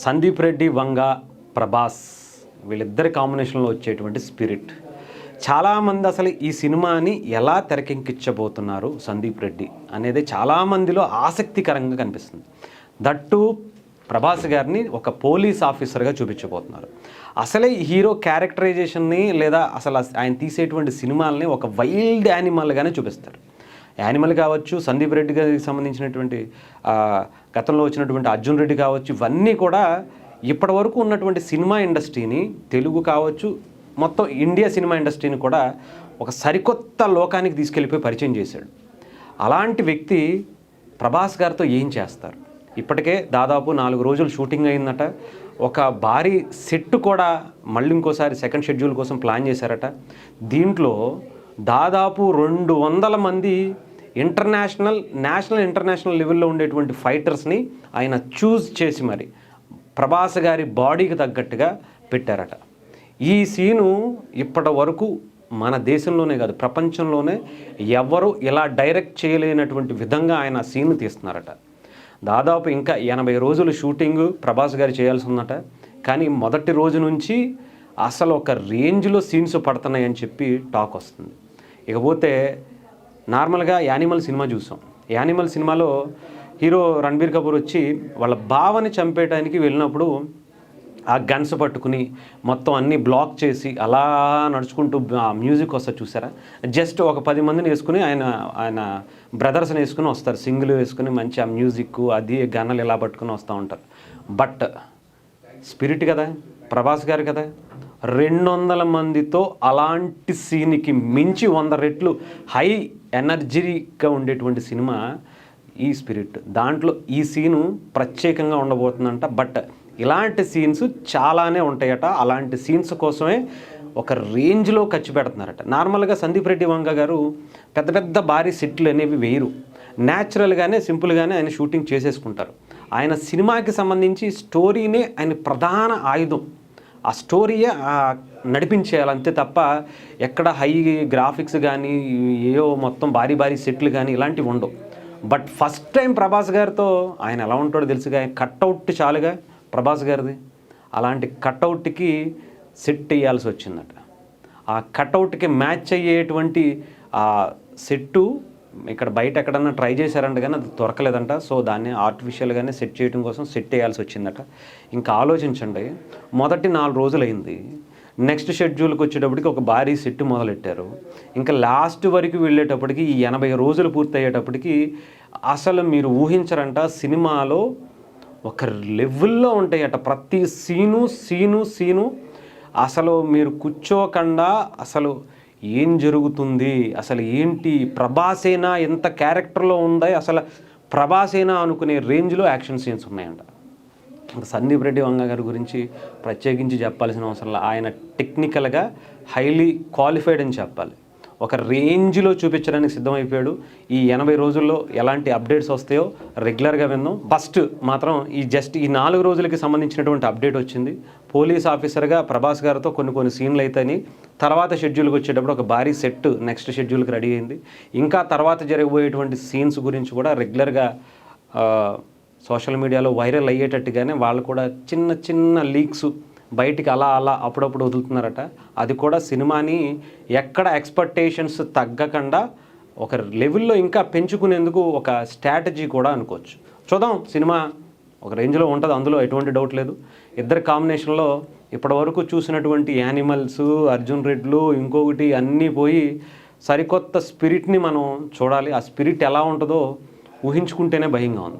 సందీప్ రెడ్డి వంగ ప్రభాస్ వీళ్ళిద్దరి కాంబినేషన్లో వచ్చేటువంటి స్పిరిట్. చాలామంది అసలు ఈ సినిమాని ఎలా తెరకెక్కించబోతున్నారు సందీప్ రెడ్డి అనేది చాలామందిలో ఆసక్తికరంగా కనిపిస్తుంది. దట్టు ప్రభాస్ గారిని ఒక పోలీస్ ఆఫీసర్గా చూపించబోతున్నారు. అసలే హీరో క్యారెక్టరైజేషన్ని లేదా అసలు ఆయన తీసేటువంటి సినిమాలని ఒక వైల్డ్ యానిమల్గానే చూపిస్తారు. యానిమల్ కావచ్చు, సందీప్ రెడ్డి గారికి సంబంధించినటువంటి గతంలో వచ్చినటువంటి అర్జున్ రెడ్డి కావచ్చు, ఇవన్నీ కూడా ఇప్పటి వరకు ఉన్నటువంటి సినిమా ఇండస్ట్రీని, తెలుగు కావచ్చు మొత్తం ఇండియా సినిమా ఇండస్ట్రీని కూడా ఒక సరికొత్త లోకానికి తీసుకెళ్ళిపోయి పరిచయం చేశాడు. అలాంటి వ్యక్తి ప్రభాస్ గారితో ఏం చేస్తారు? ఇప్పటికే దాదాపు 4 రోజులు షూటింగ్ అయిందట. ఒక భారీ సెట్ కూడా మళ్ళీ ఇంకోసారి సెకండ్ షెడ్యూల్ కోసం ప్లాన్ చేశారట. దీంట్లో దాదాపు 200 మంది నేషనల్ ఇంటర్నేషనల్ లెవెల్లో ఉండేటువంటి ఫైటర్స్ని ఆయన చూస్ చేసి మరి ప్రభాస్ గారి బాడీకి తగ్గట్టుగా పెట్టారట. ఈ సీను ఇప్పటి వరకు మన దేశంలోనే కాదు ప్రపంచంలోనే ఎవరు ఇలా డైరెక్ట్ చేయలేనటువంటి విధంగా ఆయన సీన్ తీస్తున్నారట. దాదాపు ఇంకా 80 రోజులు షూటింగ్ ప్రభాస్ గారు చేయాల్సి ఉందట. కానీ మొదటి రోజు నుంచి అసలు ఒక రేంజ్లో సీన్స్ పడుతున్నాయని చెప్పి టాక్ వస్తుంది. ఇకపోతే నార్మల్గా యానిమల్ సినిమా చూసాం. యానిమల్ సినిమాలో హీరో రణబీర్ కపూర్ వచ్చి వాళ్ళ బావని చంపేయడానికి వెళ్ళినప్పుడు ఆ గన్స్ పట్టుకుని మొత్తం అన్నీ బ్లాక్ చేసి అలా నడుచుకుంటూ ఆ మ్యూజిక్ వస్తుంది చూసారా? జస్ట్ ఒక 10 మందిని వేసుకుని ఆయన బ్రదర్స్ని వేసుకుని వస్తారు, సింగిల్ వేసుకుని మంచి ఆ మ్యూజిక్ అది గన్నలు ఇలా పట్టుకుని వస్తూ ఉంటారు. బట్ స్పిరిట్ కదా, ప్రభాస్ గారు కదా, 200 మందితో అలాంటి సీన్కి మించి 100 రెట్లు హై ఎనర్జీగా ఉండేటువంటి సినిమా ఈ స్పిరిట్. దాంట్లో ఈ సీను ప్రత్యేకంగా ఉండబోతుందంట. బట్ ఇలాంటి సీన్స్ చాలానే ఉంటాయట. అలాంటి సీన్స్ కోసమే ఒక రేంజ్లో ఖర్చు పెడుతున్నారట. నార్మల్గా సందీప్ రెడ్డి వంగ గారు పెద్ద పెద్ద భారీ సెట్లు అనేవి వేయరు. న్యాచురల్గానే సింపుల్గానే ఆయన షూటింగ్ చేసేసుకుంటారు. ఆయన సినిమాకి సంబంధించి స్టోరీనే ఆయన ప్రధాన ఆయుధం. ఆ స్టోరీయే నడిపించేయాలి అంతే తప్ప ఎక్కడ హై గ్రాఫిక్స్ కానీ ఏవో మొత్తం భారీ సెట్లు కానీ ఇలాంటివి ఉండవు. బట్ ఫస్ట్ టైం ప్రభాస్ గారితో ఆయన ఎలా ఉంటాడో తెలుసుగా. ఆయన కట్అవుట్ చాలుగా ప్రభాస్ గారిది. అలాంటి కట్అవుట్కి సెట్ వేయాల్సి వచ్చిందట. ఆ కట్అవుట్కి మ్యాచ్ అయ్యేటువంటి ఆ సెట్టు ఇక్కడ బయట ఎక్కడన్నా ట్రై చేశారంట కానీ అది దొరకలేదంట. సో దాన్ని ఆర్టిఫిషియల్గానే సెట్ చేయడం కోసం సెట్ వేయాల్సి వచ్చిందట. ఇంకా ఆలోచించండి, మొదటి 4 రోజులు అయింది. నెక్స్ట్ షెడ్యూల్కి వచ్చేటప్పటికి ఒక భారీ సెట్ మొదలెట్టారు. ఇంకా లాస్ట్ వరకు వెళ్ళేటప్పటికి ఈ 80 రోజులు పూర్తయ్యేటప్పటికి అసలు మీరు ఊహించరంట, సినిమాలో ఒక లెవెల్లో ఉంటాయట ప్రతి సీను. అసలు మీరు కూర్చోకుండా అసలు ఏం జరుగుతుంది, అసలు ఏంటి ప్రభాసేనా ఎంత క్యారెక్టర్లో ఉందా, అసలు ప్రభాసేనా అనుకునే రేంజ్లో యాక్షన్ సీన్స్ ఉన్నాయంట. సందీప్ రెడ్డి వంగ గారి గురించి ప్రత్యేకించి చెప్పాల్సిన అవసరం. ఆయన టెక్నికల్గా హైలీ క్వాలిఫైడ్ అని చెప్పాలి. ఒక రేంజ్లో చూపించడానికి సిద్ధమైపోయాడు. ఈ 80 రోజుల్లో ఎలాంటి అప్డేట్స్ వస్తాయో రెగ్యులర్గా విందాం. ఫస్ట్ మాత్రం ఈ 4 రోజులకి సంబంధించినటువంటి అప్డేట్ వచ్చింది. పోలీస్ ఆఫీసర్గా ప్రభాస్ గారితో కొన్ని సీన్లు అయితేని తర్వాత షెడ్యూల్కి వచ్చేటప్పుడు ఒక భారీ సెట్ నెక్స్ట్ షెడ్యూల్కి రెడీ అయింది. ఇంకా తర్వాత జరగబోయేటువంటి సీన్స్ గురించి కూడా రెగ్యులర్గా సోషల్ మీడియాలో వైరల్ అయ్యేటట్టుగానే వాళ్ళు కూడా చిన్న లీక్స్ బయటికి అలా అప్పుడప్పుడు వదులుతున్నారట. అది కూడా సినిమాని ఎక్కడ ఎక్స్పెక్టేషన్స్ తగ్గకుండా ఒక లెవెల్లో ఇంకా పెంచుకునేందుకు ఒక స్ట్రాటజీ కూడా అనుకోవచ్చు. చూద్దాం, సినిమా ఒక రేంజ్లో ఉంటుంది, అందులో ఎటువంటి డౌట్ లేదు. ఇద్దరు కాంబినేషన్లో ఇప్పటివరకు చూసినటువంటి యానిమల్స్, అర్జున్ రెడ్లు, ఇంకొకటి అన్నీ పోయి సరికొత్త స్పిరిట్ని మనం చూడాలి. ఆ స్పిరిట్ ఎలా ఉంటుందో ఊహించుకుంటేనే భయంగా ఉంది.